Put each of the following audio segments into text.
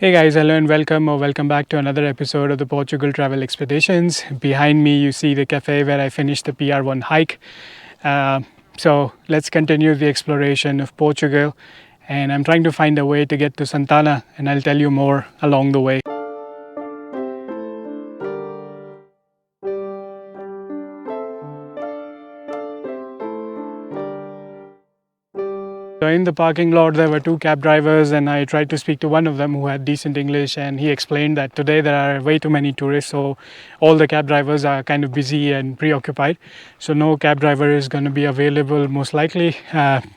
Hey guys, hello and welcome or welcome back to another episode of the Portugal Travel Expeditions. Behind me you see the cafe where I finished the PR1 hike. So let's continue the exploration of Portugal, and I'm trying to find a way to get to Santana, and I'll tell you more along the way. So in the parking lot there were two cab drivers, and I tried to speak to one of them who had decent English, and he explained that today there are way too many tourists, so all the cab drivers are kind of busy and preoccupied, so no cab driver is going to be available most likely.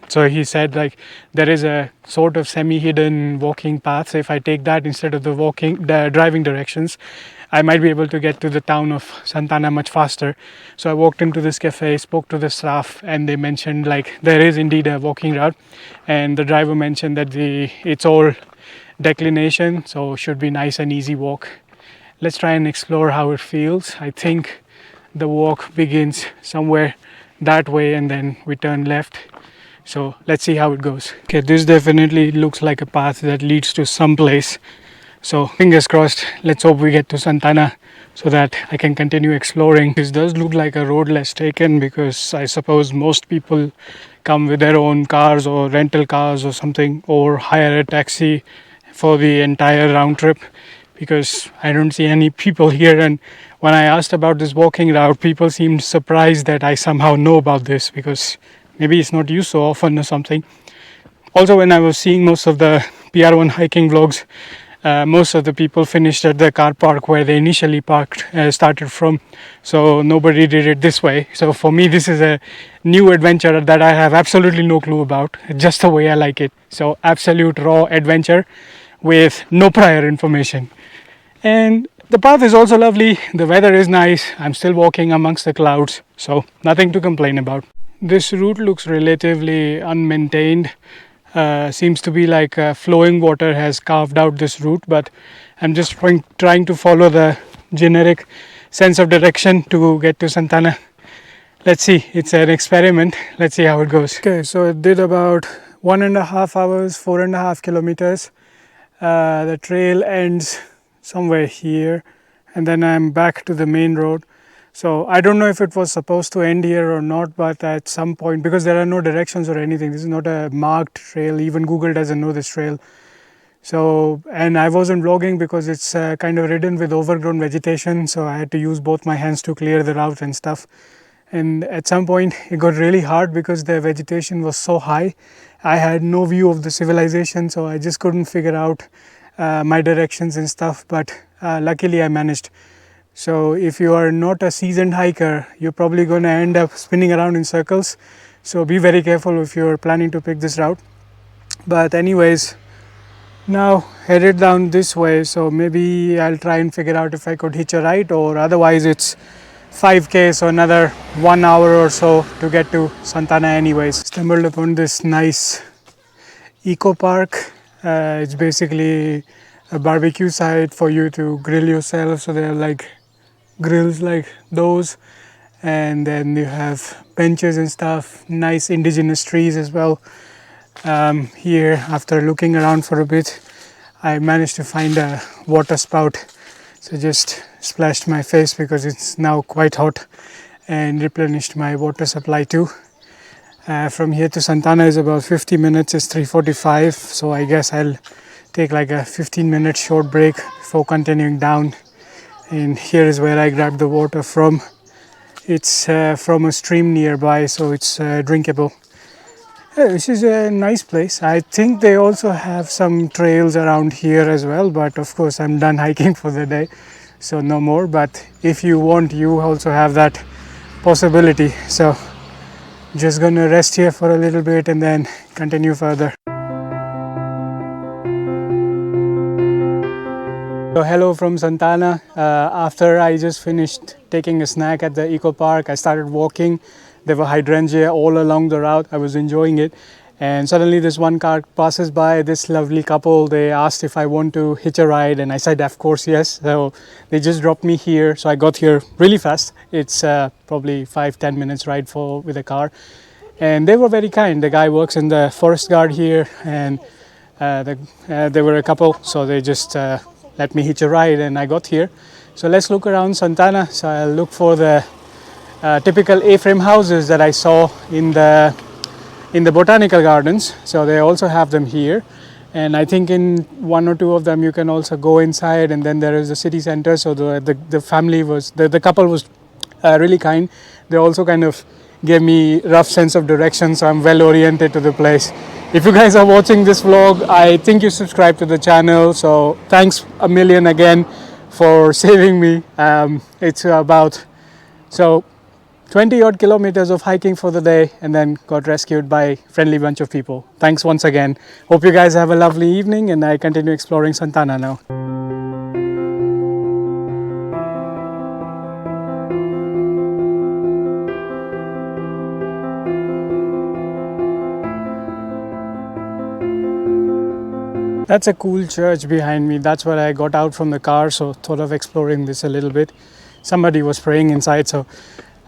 So he said like there is a sort of semi-hidden walking path, so if I take that instead of the driving directions, I might be able to get to the town of Santana much faster. So I walked into this cafe, spoke to the staff, and they mentioned like there is indeed a walking route, and the driver mentioned that it's all declination, so should be nice and easy walk. Let's try and explore how it feels. I think the walk begins somewhere that way and then we turn left. So let's see how it goes. Okay, this definitely looks like a path that leads to some place. So fingers crossed, let's hope we get to Santana so that I can continue exploring. This does look like a road less taken, because I suppose most people come with their own cars or rental cars or something, or hire a taxi for the entire round trip, because I don't see any people here. And when I asked about this walking route, people seemed surprised that I somehow know about this, because maybe it's not used so often or something. Also, when I was seeing most of the PR1 hiking vlogs, most of the people finished at the car park where they initially started from, so nobody did it this way. So for me this is a new adventure that I have absolutely no clue about, just the way I like it. So absolute raw adventure with no prior information. And the path is also lovely, the weather is nice, I'm still walking amongst the clouds, so nothing to complain about. This route looks relatively unmaintained. Seems to be like flowing water has carved out this route, but I'm just trying to follow the generic sense of direction to get to Santana. Let's see, it's an experiment. Let's see how it goes. Okay, so it did about 1.5 hours, 4.5 kilometers. The trail ends somewhere here, and then I'm back to the main road. So I don't know if it was supposed to end here or not, but at some point, because there are no directions or anything, this is not a marked trail, even Google doesn't know this trail. So, and I wasn't vlogging because it's kind of ridden with overgrown vegetation, so I had to use both my hands to clear the route and stuff. And at some point it got really hard because the vegetation was so high. I had no view of the civilization, so I just couldn't figure out my directions and stuff, but luckily I managed. So if you are not a seasoned hiker, you're probably going to end up spinning around in circles. So be very careful if you're planning to pick this route. But anyways, now headed down this way. So maybe I'll try and figure out if I could hitch a ride, or otherwise it's 5k, so another 1 hour or so to get to Santana anyways. Stumbled upon this nice eco park. It's basically a barbecue site for you to grill yourself. So there are like grills like those, and then you have benches and stuff, nice indigenous trees as well. Here, after looking around for a bit, I managed to find a water spout, so just splashed my face because it's now quite hot, and replenished my water supply too. From here to Santana is about 50 minutes, it's 3:45, so I guess I'll take like a 15-minute short break before continuing down. And here is where I grabbed the water from. It's from a stream nearby, so it's drinkable. This is a nice place. I think they also have some trails around here as well, but of course I'm done hiking for the day, so no more. But if you want, you also have that possibility. So just gonna rest here for a little bit and then continue further. So hello from Santana. After I just finished taking a snack at the eco park, I started walking. There were hydrangea all along the route. I was enjoying it, and suddenly this one car passes by, this lovely couple. They asked if I want to hitch a ride, and I said of course yes. So they just dropped me here, so I got here really fast. It's probably 5-10 minutes ride with a car, and they were very kind. The guy works in the forest guard here, and They were a couple, so they just let me hitch a ride, and I got here. So let's look around Santana. So I'll look for the typical A-frame houses that I saw in the botanical gardens. So they also have them here, and I think in one or two of them you can also go inside, and then there is the city center. So the family was the couple was really kind. They also kind of gave me rough sense of direction, so I'm well oriented to the place. If you guys are watching this vlog, I think you subscribe to the channel, so thanks a million again for saving me. It's about 20 odd kilometers of hiking for the day, and then got rescued by a friendly bunch of people. Thanks once again. Hope you guys have a lovely evening, and I continue exploring Santana now. That's a cool church behind me. That's where I got out from the car, so thought of exploring this a little bit. Somebody was praying inside, so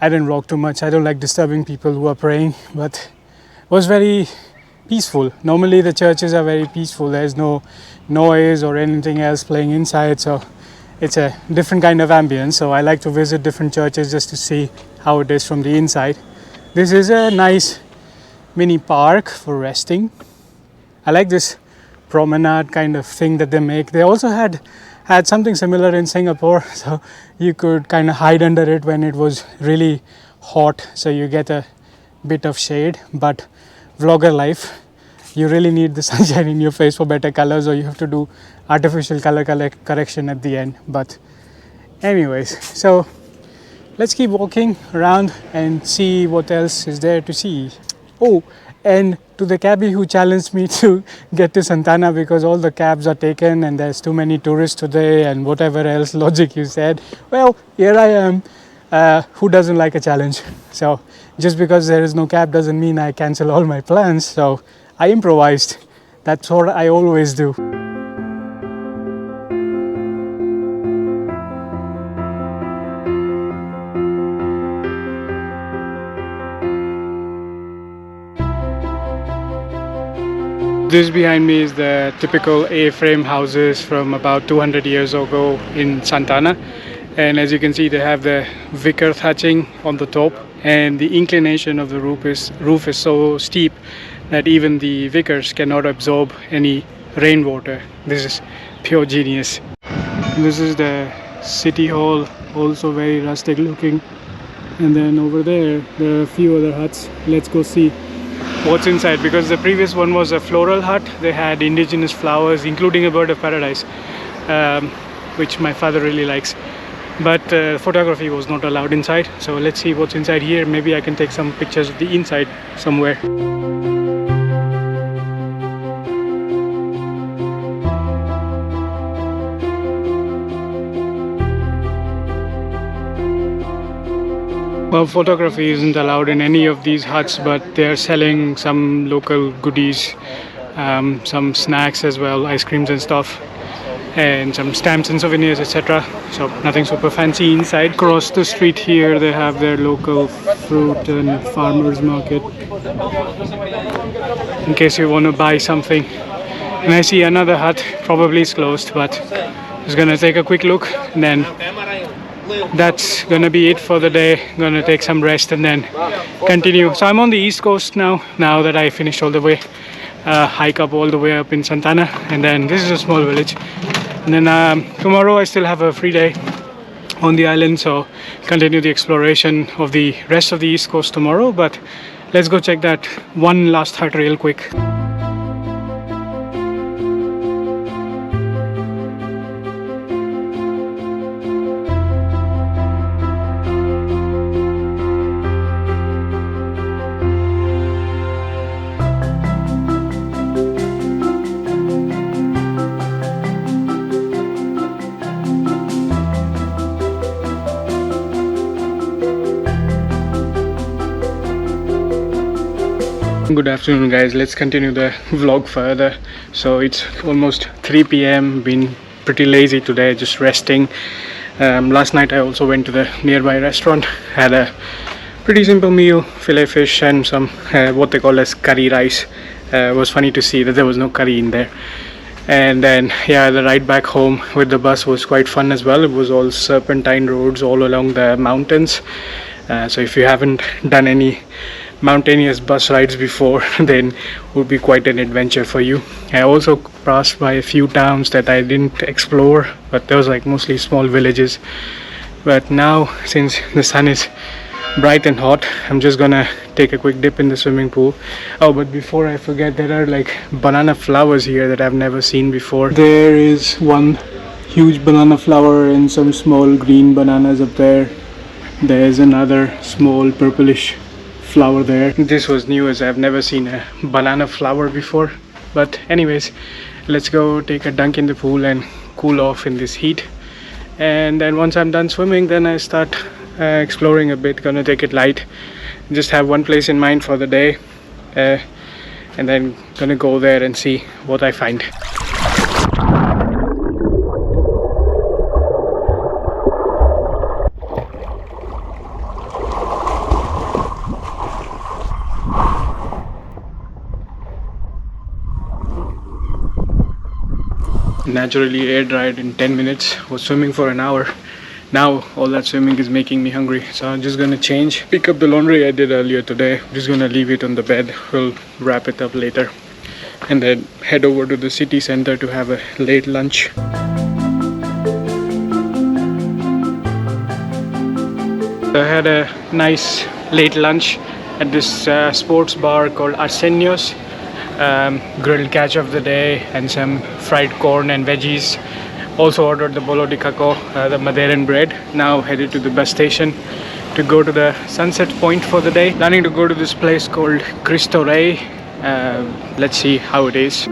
I didn't walk too much. I don't like disturbing people who are praying, but it was very peaceful. Normally the churches are very peaceful. There's no noise or anything else playing inside, so it's a different kind of ambience. So I like to visit different churches just to see how it is from the inside. This is a nice mini park for resting. I like this promenade kind of thing that they make. They also had something similar in Singapore, so you could kind of hide under it when it was really hot, so you get a bit of shade. But vlogger life, you really need the sunshine in your face for better colors, or you have to do artificial color correction at the end. But anyways, so let's keep walking around and see what else is there to see. Oh, and to the cabbie who challenged me to get to Santana because all the cabs are taken and there's too many tourists today and whatever else logic you said, well, here I am. Who doesn't like a challenge? So just because there is no cab doesn't mean I cancel all my plans. So I improvised. That's what I always do. This behind me is the typical A-frame houses from about 200 years ago in Santana, and as you can see they have the wicker thatching on the top, and the inclination of the roof is so steep that even the wickers cannot absorb any rainwater. This is pure genius. This is the city hall, also very rustic looking, and then over there are a few other huts. Let's go see what's inside, because the previous one was a floral hut. They had indigenous flowers, including a bird of paradise, which my father really likes, but photography was not allowed inside. So let's see what's inside here. Maybe I can take some pictures of the inside somewhere. Well, photography isn't allowed in any of these huts, but they are selling some local goodies, some snacks as well, ice creams and stuff, and some stamps and souvenirs, etc. So nothing super fancy inside. Across the street here they have their local fruit and farmers market in case you want to buy something. And I see another hut, probably is closed, but just gonna take a quick look, and then that's gonna be it for the day. Gonna take some rest and then continue. So I'm on the East Coast now that I finished all the way hike up all the way up in Santana, and then this is a small village, and then tomorrow I still have a free day on the island, so continue the exploration of the rest of the East Coast tomorrow. But let's go check that one last hut real quick. Good afternoon guys, let's continue the vlog further. So it's almost 3 p.m. been pretty lazy today, just resting. Last night I also went to the nearby restaurant, had a pretty simple meal, fillet fish and some what they call as curry rice, It was funny to see that there was no curry in there. And then yeah, the ride back home with the bus was quite fun as well. It was all serpentine roads all along the mountains. So if you haven't done any mountainous bus rides before, then it would be quite an adventure for you. I also passed by a few towns that I didn't explore, but there was like mostly small villages. But now, since the sun is bright and hot, I'm just gonna take a quick dip in the swimming pool. Oh, but before I forget, there are like banana flowers here that I've never seen before. There is one huge banana flower and some small green bananas up there. There's another small purplish flower there. This was new, as I've never seen a banana flower before. But anyways, let's go take a dunk in the pool and cool off in this heat. And then once I'm done swimming, then I start exploring a bit. Gonna take it light, just have one place in mind for the day, and then gonna go there and see what I find. Naturally air dried in 10 minutes. Was swimming for an hour. Now all that swimming is making me hungry, so I'm just gonna change, pick up the laundry I did earlier today. I'm just gonna leave it on the bed. We'll wrap it up later and then head over to the city center to have a late lunch. I had a nice late lunch at this sports bar called Arsenios. Grilled catch of the day and some fried corn and veggies. Also ordered the bolo di caco, the Madeiran bread. Now headed to the bus station to go to the sunset point for the day. Planning to go to this place called Christo Rei. Let's see how it is.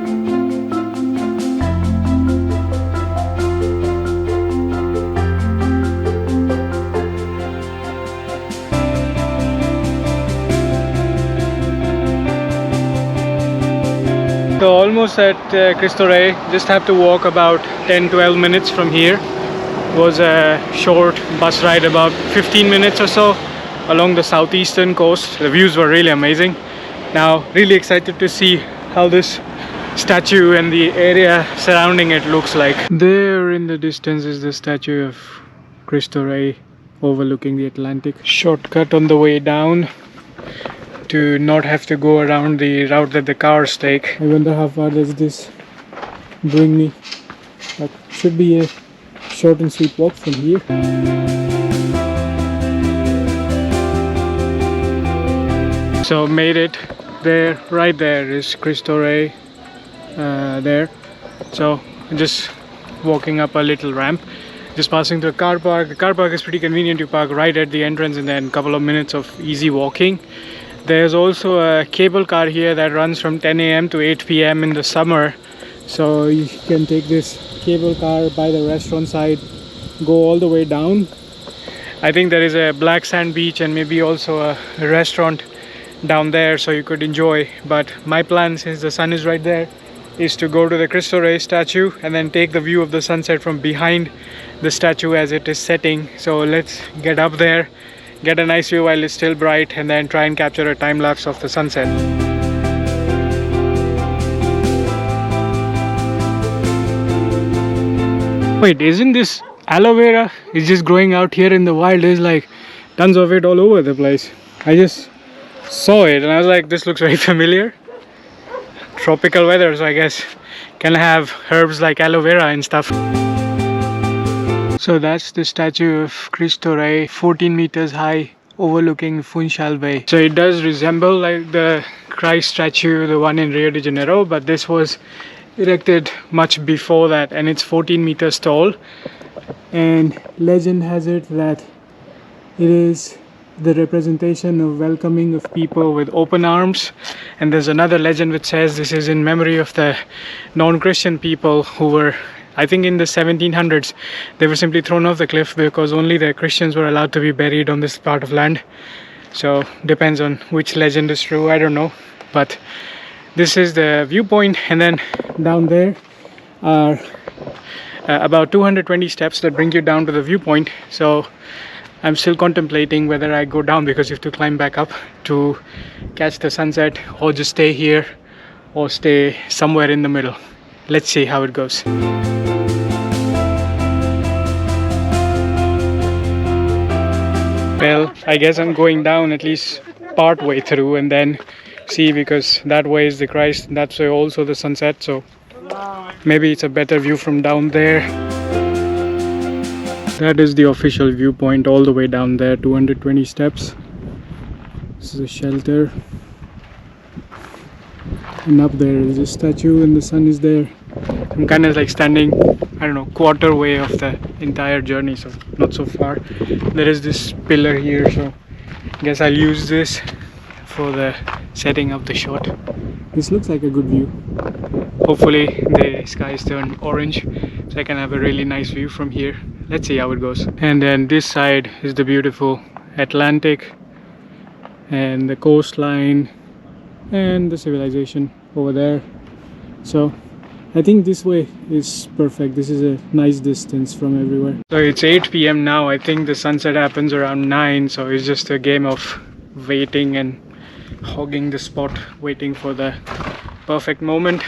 So almost at Christo Rei, just have to walk about 10-12 minutes from here. It was a short bus ride, about 15 minutes or so, along the southeastern coast. The views were really amazing. Now really excited to see how this statue and the area surrounding it looks like. There in the distance is the statue of Christo Rei overlooking the Atlantic. Shortcut on the way down to not have to go around the route that the cars take. I wonder how far does this bring me. That should be a short and sweet walk from here. So made it there. Right there is Christo Rei there. So just walking up a little ramp, just passing through a car park. The car park is pretty convenient. You park right at the entrance and then a couple of minutes of easy walking. There's also a cable car here that runs from 10 AM to 8 PM in the summer. So you can take this cable car by the restaurant side, go all the way down. I think there is a black sand beach and maybe also a restaurant down there, so you could enjoy. But my plan, since the sun is right there, is to go to the Christo Rei statue and then take the view of the sunset from behind the statue as it is setting. So let's get up there, get a nice view while it's still bright, and then try and capture a time lapse of the sunset. Wait, isn't this aloe vera? It's just growing out here in the wild. There's like tons of it all over the place. I just saw it and I was like, this looks very familiar. Tropical weather, so I guess can have herbs like aloe vera and stuff. So that's the statue of Christo Rei, 14 meters high, overlooking Funchal Bay. So it does resemble like the Christ statue, the one in Rio de Janeiro, but this was erected much before that, and it's 14 meters tall. And legend has it that it is the representation of welcoming of people with open arms. And there's another legend which says this is in memory of the non-Christian people who were, I think in the 1700s, they were simply thrown off the cliff because only the Christians were allowed to be buried on this part of land. So depends on which legend is true, I don't know. But this is the viewpoint, and then down there are about 220 steps that bring you down to the viewpoint. So I'm still contemplating whether I go down, because you have to climb back up to catch the sunset, or just stay here or stay somewhere in the middle. Let's see how it goes. Well, I guess I'm going down at least part way through and then see, because that way is the Christ, that's way also the sunset, so maybe it's a better view from down there. That is the official viewpoint all the way down there, 220 steps. This is a shelter. And up there is a statue and the sun is there. I'm kind of like standing, I don't know, quarter way of the entire journey, so not so far. There is this pillar here, so I guess I'll use this for the setting of the shot. This looks like a good view. Hopefully the skies turn orange so I can have a really nice view from here. Let's see how it goes. And then this side is the beautiful Atlantic and the coastline and the civilization over there. So I think this way is perfect. This is a nice distance from everywhere. So it's 8 p.m. now. I think the sunset happens around 9, so it's just a game of waiting and hogging the spot, waiting for the perfect moment.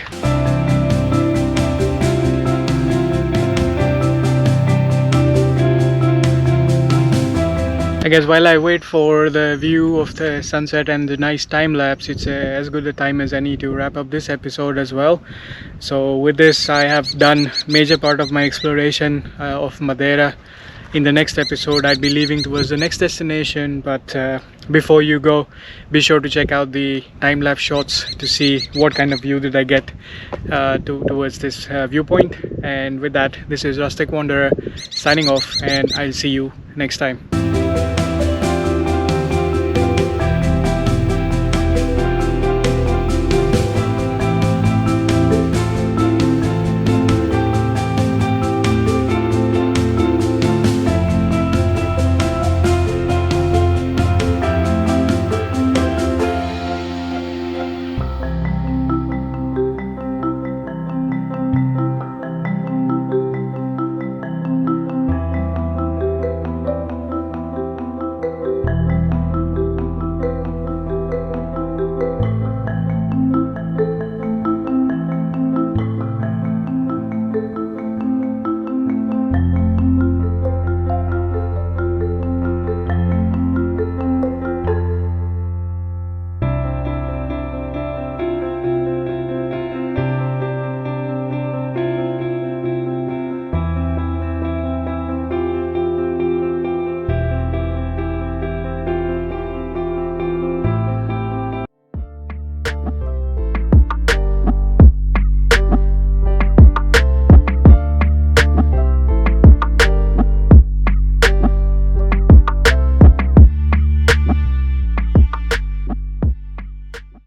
I guess while I wait for the view of the sunset and the nice time lapse, it's as good a time as any to wrap up this episode as well. So with this, I have done major part of my exploration of Madeira. In the next episode, I'd be leaving towards the next destination, but before you go, be sure to check out the time-lapse shots to see what kind of view did I get towards this viewpoint. And with that, this is Rustic Wanderer signing off, and I'll see you next time.